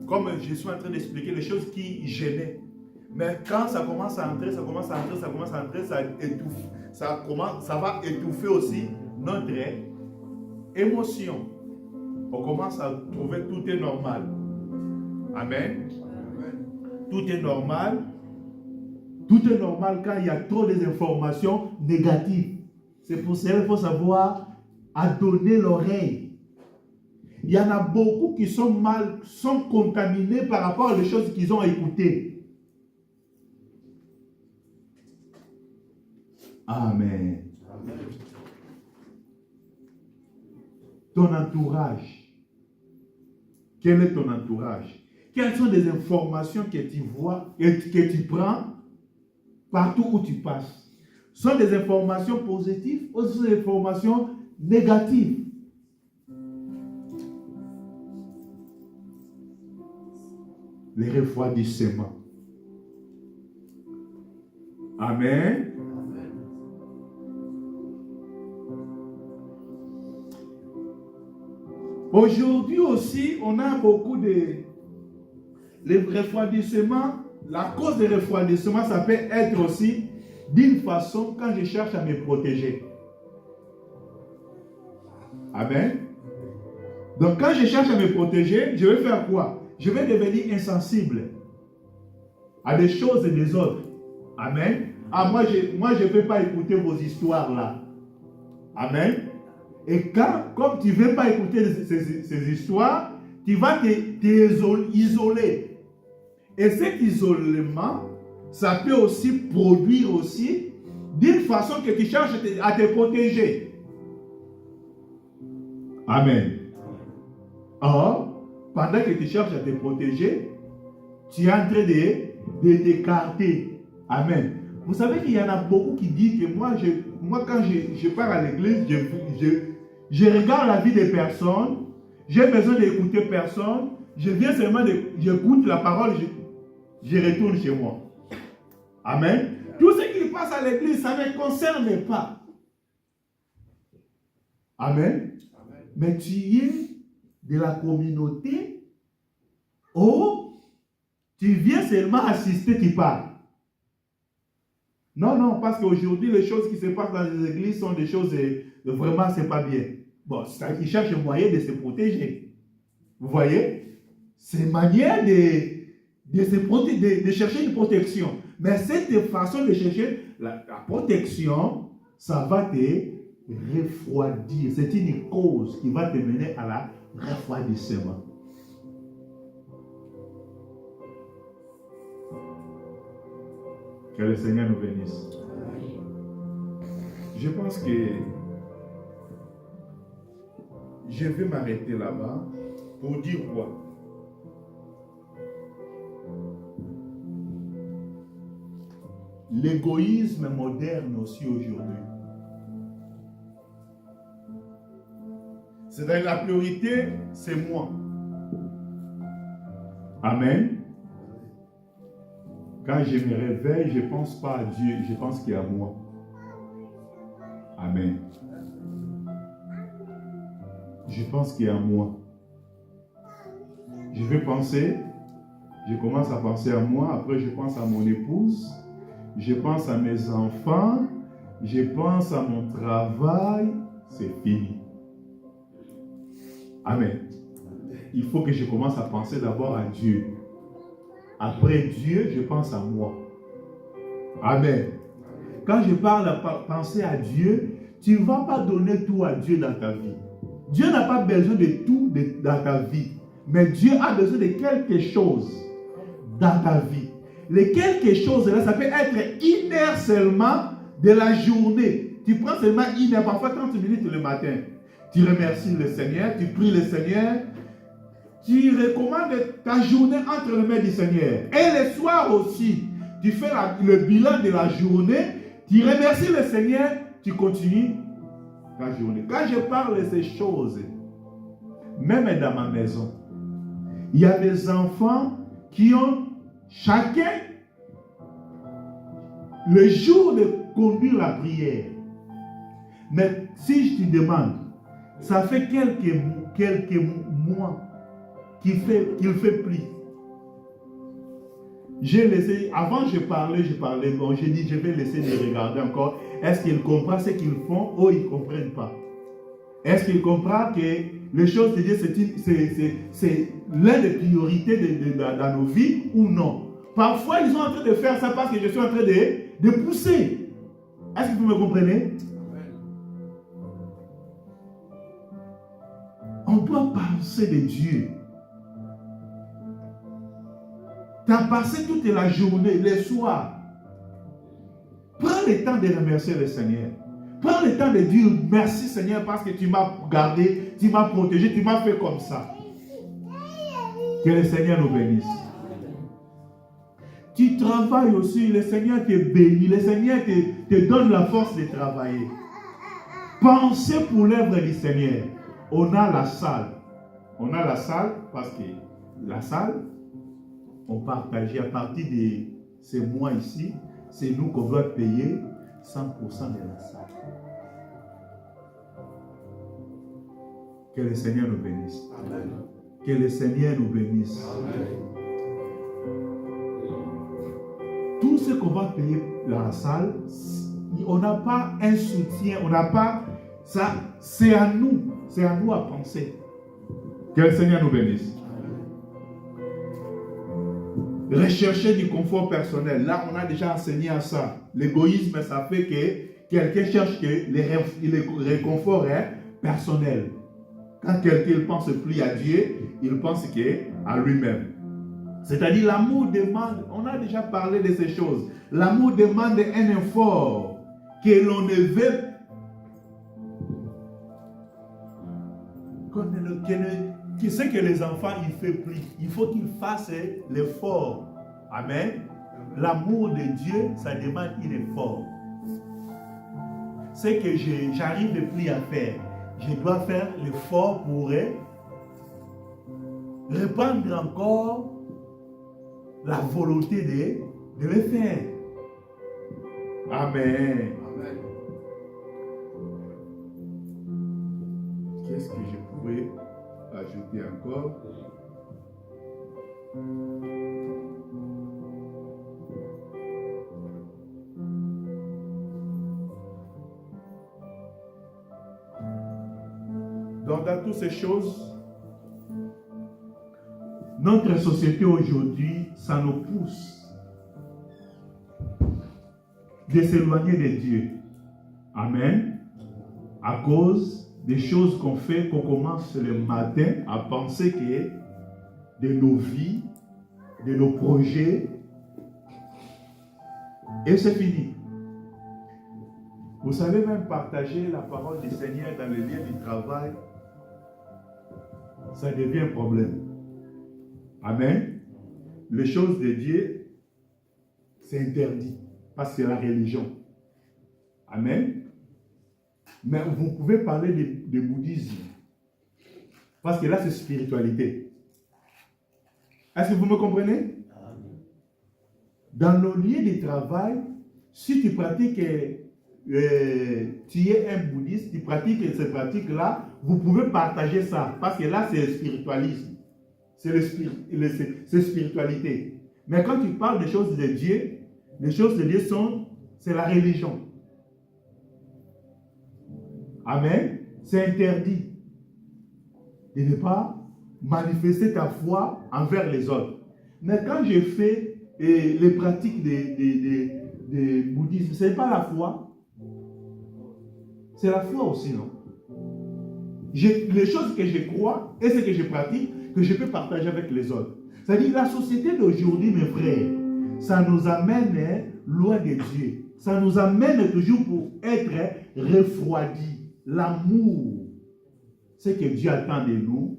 comme je suis en train d'expliquer, les choses qui gênaient. Mais quand ça commence à entrer, ça étouffe. Ça va étouffer aussi notre émotion. On commence à trouver tout est normal. Amen. Amen. Tout est normal. Tout est normal quand il y a trop d'informations négatives. C'est pour cela qu'il faut savoir à donner l'oreille. Il y en a beaucoup qui sont contaminés par rapport aux choses qu'ils ont écoutées. Amen. Amen. Ton entourage. Quel est ton entourage? Quelles sont les informations que tu vois et que tu prends partout où tu passes? Sont des informations positives ou sont des informations négatives? Les refroidissements. Amen. Amen. Aujourd'hui aussi, on a beaucoup de les refroidissements. La cause des refroidissements, ça peut être aussi d'une façon quand je cherche à me protéger. Amen. Donc quand je cherche à me protéger, je vais faire quoi? Je vais devenir insensible à des choses et des autres. Amen. Ah, moi, je ne vais pas écouter vos histoires là. Amen. Et comme tu ne veux pas écouter ces histoires, tu vas t'isoler. Et cet isolement, ça peut aussi produire aussi d'une façon que tu cherches à te protéger. Amen. Or, pendant que tu cherches à te protéger, tu es en train de t'écarter. Amen. Vous savez qu'il y en a beaucoup qui disent que moi quand je pars à l'église, je regarde la vie des personnes, j'ai besoin d'écouter personne, je viens seulement, j'écoute la parole, je retourne chez moi. Amen. Tout ce qui passe à l'église, ça ne me concerne pas. Amen. Amen. Mais tu es de la communauté où tu viens seulement assister, tu parles. Non, parce qu'aujourd'hui, les choses qui se passent dans les églises sont des choses vraiment, c'est pas bien. Bon, ils cherchent un moyen de se protéger. Vous voyez? C'est une manière de chercher une protection. Mais cette façon de chercher la protection, ça va te refroidir. C'est une cause qui va te mener à la refroidissement. Que le Seigneur nous bénisse. Je pense que je vais m'arrêter là-bas pour dire quoi? L'égoïsme moderne aussi aujourd'hui. C'est-à-dire la priorité, c'est moi. Amen. Quand je me réveille, je ne pense pas à Dieu, je pense qu'il y a moi. Amen. Je pense qu'il y a moi. Je vais penser, je commence à penser à moi, après je pense à mon épouse, je pense à mes enfants, je pense à mon travail, c'est fini. Amen. Il faut que je commence à penser d'abord à Dieu. Après Dieu, je pense à moi. Amen. Quand je parle de penser à Dieu, tu ne vas pas donner tout à Dieu dans ta vie. Dieu n'a pas besoin de tout dans ta vie. Mais Dieu a besoin de quelque chose dans ta vie. Les quelque chose là, ça peut être une heure seulement de la journée. Tu prends seulement une heure, parfois 30 minutes le matin. Tu remercies le Seigneur, tu pries le Seigneur. Tu recommandes ta journée entre les mains du Seigneur. Et le soir aussi, tu fais le bilan de la journée, tu remercies le Seigneur, tu continues ta journée. Quand je parle de ces choses, même dans ma maison, il y a des enfants qui ont chacun le jour de conduire la prière. Mais si je te demande, ça fait quelques mois qu'il fait plus. J'ai laissé, avant je parlais, bon, j'ai dit je vais laisser les regarder encore. Est-ce qu'ils comprennent ce qu'ils font ou ils ne comprennent pas? Est-ce qu'ils comprennent que les choses de Dieu c'est l'une des priorités dans nos vies ou non? Parfois ils sont en train de faire ça parce que je suis en train de pousser. Est-ce que vous me comprenez? On doit penser de Dieu. Tu as passé toute la journée, le soir. Prends le temps de remercier le Seigneur. Prends le temps de dire merci Seigneur parce que tu m'as gardé, tu m'as protégé, tu m'as fait comme ça. Que le Seigneur nous bénisse. Tu travailles aussi, le Seigneur te bénit, le Seigneur te donne la force de travailler. Pensez pour l'œuvre du Seigneur. On a la salle. On a la salle parce que la salle, on partage à partir de ces mois ici, c'est nous qu'on doit payer 100% de la salle. Que le Seigneur nous bénisse. Amen. Que le Seigneur nous bénisse. Amen. Tout ce qu'on va payer dans la salle, on n'a pas un soutien, on n'a pas ça, c'est à nous à penser. Que le Seigneur nous bénisse. Rechercher du confort personnel. Là, on a déjà enseigné à ça. L'égoïsme, ça fait que quelqu'un cherche que le réconfort est personnel. Quand quelqu'un ne pense plus à Dieu, il pense à lui-même. C'est-à-dire l'amour demande, on a déjà parlé de ces choses. L'amour demande un effort. que l'on ne veut que ce que les enfants ils font plus. Il faut qu'ils fassent l'effort. Amen. L'amour de Dieu, ça demande un effort. Ce que j'arrive plus à faire, je dois faire l'effort pour répandre encore la volonté de le faire. Amen. Amen. Qu'est-ce que je pouvais ajouter encore? Donc, dans toutes ces choses, notre société aujourd'hui, ça nous pousse de s'éloigner de Dieu. Amen. À cause des choses qu'on fait, qu'on commence le matin à penser que de nos vies, de nos projets, et c'est fini. Vous savez, même partager la parole du Seigneur dans le lieu du travail, ça devient un problème. Amen. Les choses de Dieu, c'est interdit, parce que c'est la religion. Amen. Mais vous pouvez parler de bouddhisme, parce que là, c'est spiritualité. Est-ce que vous me comprenez? Dans le lieu de travail, si tu pratiques, tu es un bouddhiste, tu pratiques ces pratiques-là, vous pouvez partager ça, parce que là, c'est le spiritualisme. C'est spiritualité. Mais quand tu parles des choses de Dieu, les choses de Dieu c'est la religion. Amen. C'est interdit de ne pas manifester ta foi envers les autres. Mais quand je fais les pratiques de bouddhisme, ce n'est pas la foi. C'est la foi aussi, non? Les choses que je crois et ce que je pratique, que je peux partager avec les autres. C'est-à-dire la société d'aujourd'hui, mes frères, ça nous amène loin de Dieu. Ça nous amène toujours pour être refroidi. L'amour, c'est que Dieu attend de nous,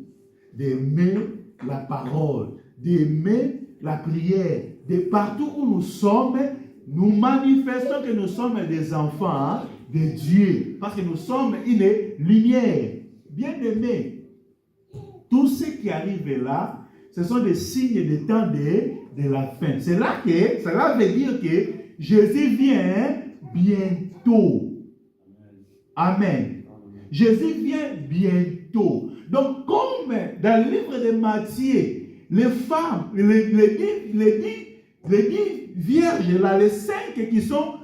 d'aimer la parole, d'aimer la prière. De partout où nous sommes, nous manifestons que nous sommes des enfants de Dieu. Parce que nous sommes une lumière. Bien-aimés, tout ce qui arrive là, ce sont des signes des temps de la fin. Cela veut dire que Jésus vient bientôt. Amen. Jésus vient bientôt. Donc, comme dans le livre de Matthieu, les femmes, les 10 vierges, là, les 5 qui sont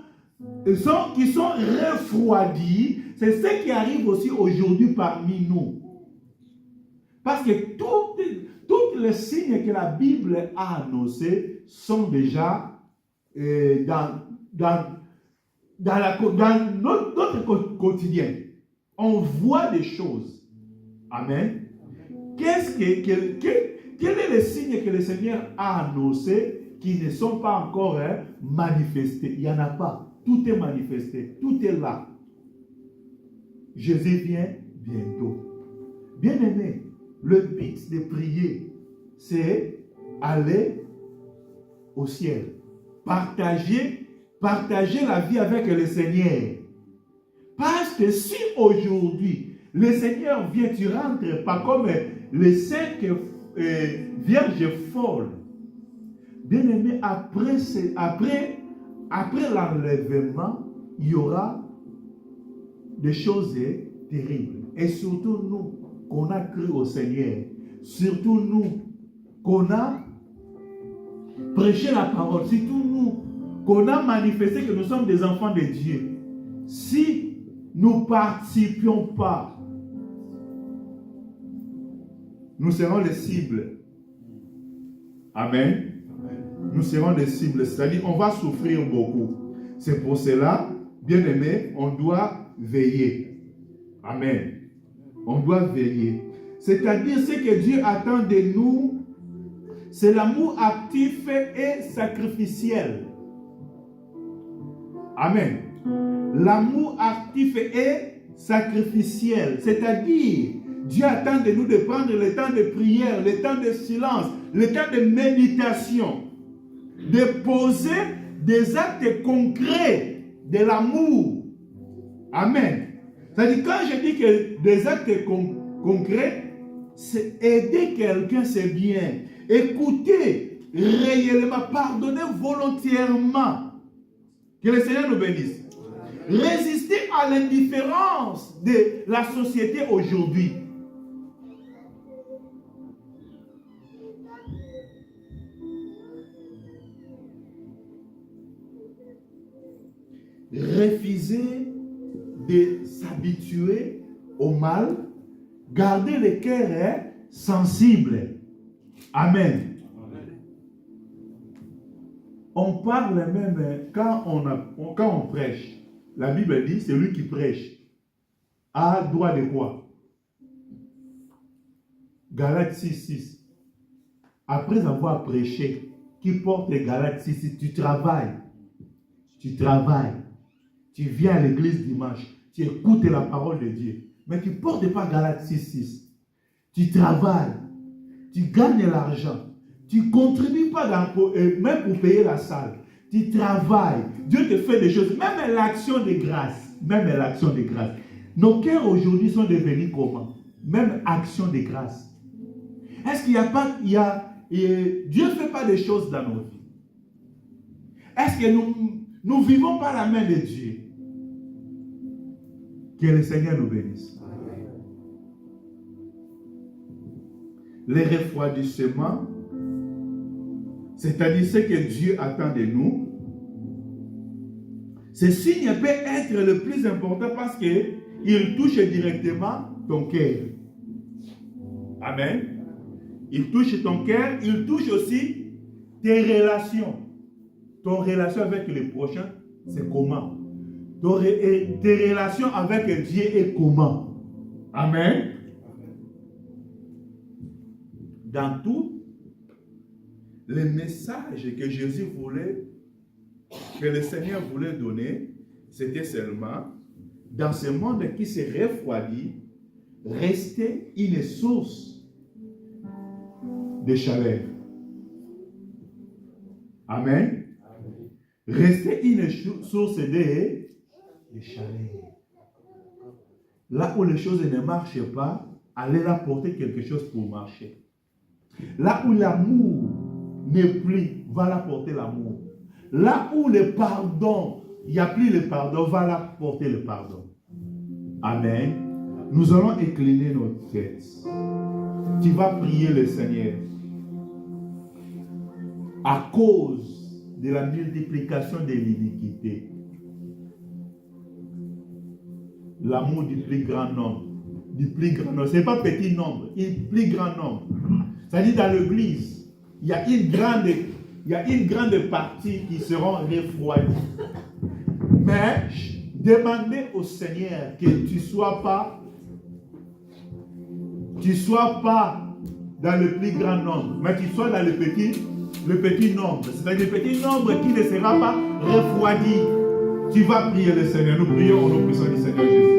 refroidis, c'est ce qui arrive aussi aujourd'hui parmi nous. Parce que tous les signes que la Bible a annoncés sont déjà dans notre quotidien. On voit des choses. Amen. Quel est le signe que le Seigneur a annoncé qui ne sont pas encore manifestés? Il n'y en a pas. Tout est manifesté. Tout est là. Jésus vient bientôt. Bien-aimé, le but de prier, c'est aller au ciel. Partager la vie avec le Seigneur. Parce que si aujourd'hui, le Seigneur vient, tu rentres pas comme les 5 vierges folles. Bien-aimé, après l'enlèvement, il y aura des choses terribles. Et surtout nous, qu'on a cru au Seigneur. Surtout nous, qu'on a prêché la parole. Surtout nous, qu'on a manifesté que nous sommes des enfants de Dieu. Si nous ne participions pas, nous serons les cibles. Amen. Nous serons des cibles. C'est-à-dire, on va souffrir beaucoup. C'est pour cela, bien aimé, on doit veiller. Amen. On doit veiller. C'est-à-dire, ce que Dieu attend de nous, c'est l'amour actif et sacrificiel. Amen. L'amour actif et sacrificiel. C'est-à-dire, Dieu attend de nous de prendre le temps de prière, le temps de silence, le temps de méditation, de poser des actes concrets de l'amour. Amen. C'est-à-dire, quand je dis que des actes concrets, c'est aider quelqu'un, c'est bien. Écouter réellement, pardonner volontairement. Que le Seigneur nous bénisse. Résister à l'indifférence de la société aujourd'hui. Refuser de s'habituer au mal, garder le cœur sensible. Amen. On parle même quand on prêche. La Bible dit, c'est lui qui prêche a droit de quoi? Galates 6:6. Après avoir prêché, qui porte Galates 6:6, tu travailles. Tu travailles. Tu viens à l'église dimanche. Tu écoutes la parole de Dieu. Mais tu ne portes pas Galates 6:6. Tu travailles. Tu gagnes l'argent. Tu ne contribues pas même pour payer la salle. Tu travailles. Dieu te fait des choses. Même l'action de grâce. Même l'action de grâce. Nos cœurs aujourd'hui sont devenus comment? Même action de grâce. Est-ce qu'il n'y a pas... Dieu ne fait pas des choses dans nos vies. Est-ce que nous ne vivons pas la main de Dieu? Que le Seigneur nous bénisse. Les refroidissements, c'est-à-dire ce que Dieu attend de nous, ce signe peut être le plus important parce qu'il touche directement ton cœur. Amen. Il touche ton cœur, il touche aussi tes relations. Ton relation avec le prochain, c'est comment? Tes relations avec Dieu est comment? Amen. Dans tout, le message que Jésus voulait, que le Seigneur voulait donner, c'était seulement, dans ce monde qui se refroidit, rester une source de chaleur. Amen. Rester une source de chaleur. Là où les choses ne marchent pas, allez là porter quelque chose pour marcher. Là où l'amour n'est plus, va là porter l'amour. Là où le pardon, il n'y a plus le pardon, va là porter le pardon. Amen. Nous allons incliner notre tête. Tu vas prier le Seigneur. À cause de la multiplication de l'iniquité, l'amour du plus grand nombre, ce n'est pas petit nombre, il plus grand nombre. C'est-à-dire dans l'église, il y a une grande partie qui seront refroidies. Mais demandez au Seigneur que tu ne sois pas dans le plus grand nombre, mais tu sois dans le petit nombre. C'est-à-dire le petit nombre qui ne sera pas refroidi. Tu vas prier le Seigneur. Nous prions au nom puissant du Seigneur Jésus.